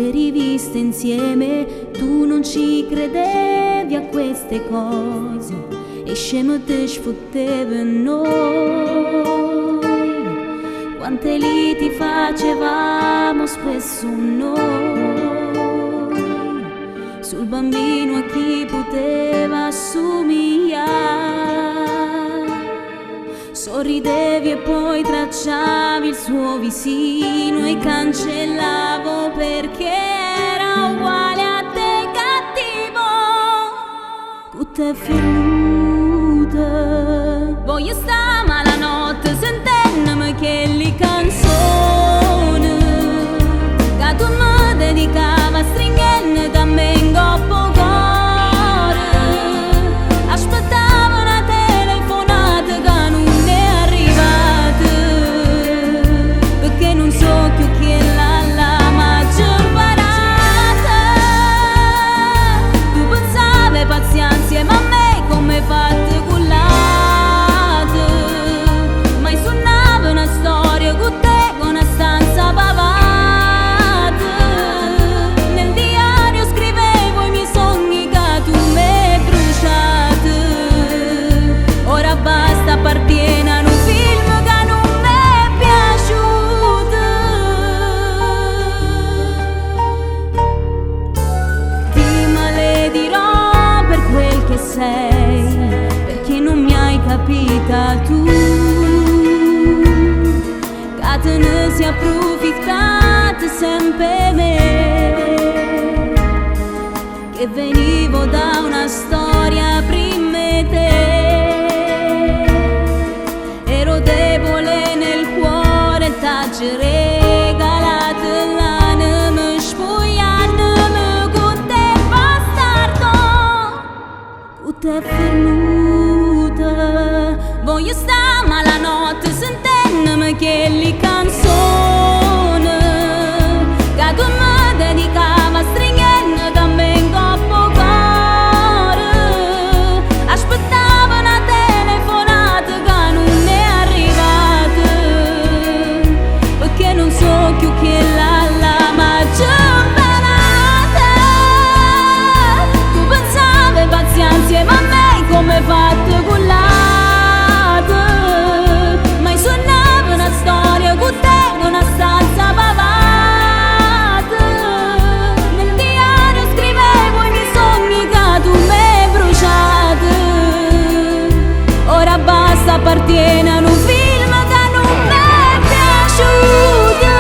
le riviste insieme, tu non ci credevi a queste cose e scemo te sfottevi noi. Quante liti facevamo spesso noi sul bambino a chi poteva assomigliare. Sorridevi e poi tracciavi il suo visino e cancellavo perché era uguale a te cattivo. Tutte è finita. Voglio sta malanotte sentendomi che li canzoni che tu mi dedicava stringendo da me in coppo cuore. Aspettavo una telefonata che non è arrivata, perché non so più chi è la maggior parata. Tu pensavi pazienza ma a me come fatte cullate, mai suonava una storia con te con una stanza pavata. Nel diario scrivevo i miei sogni che tu mi bruciate. Ora basta, appartiene a un film che non mi è piaciuto. Ti maledirò per quel che sei, perché non mi hai capita tu, che te ne si approfittate sempre me, che venivo da una storia prima di te. Ero debole nel cuore, t'aggi regalate l'anima, spogliandomi con te bastardo. Tutto è fermuta. Voglio sta malanotte sentendomi che li canzoni che tu mi dedicava stringendo da me in coppo cuore. Aspettavo una telefonata che non è arrivata, perché non so più chi è la maggior parata. Tu pensavi pazienza ma a me come fatte cullate, mai suonava una storia con te in una stanza pavata. Nel diario scrivevo i miei sogni che tu mi bruciate. Ora basta, appartiene a un film che non mi è piaciuto.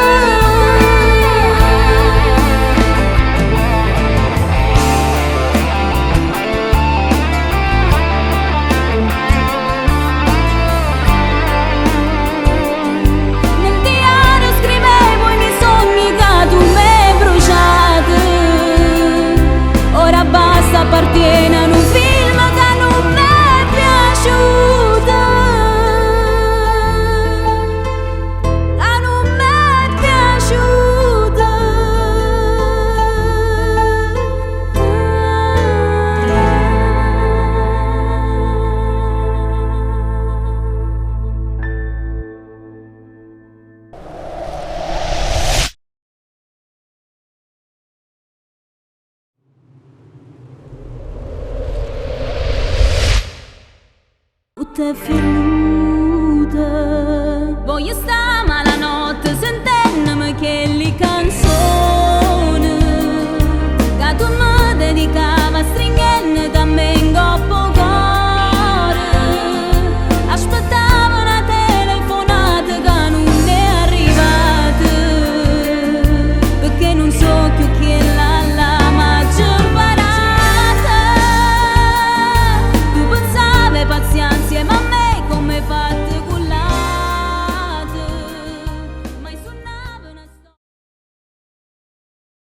Nel diario scrivevo i miei sogni che tu mi bruciate. Ora basta, appartiene a un film che non mi è piaciuto. Che non mi è piaciuto. Tutto è finito.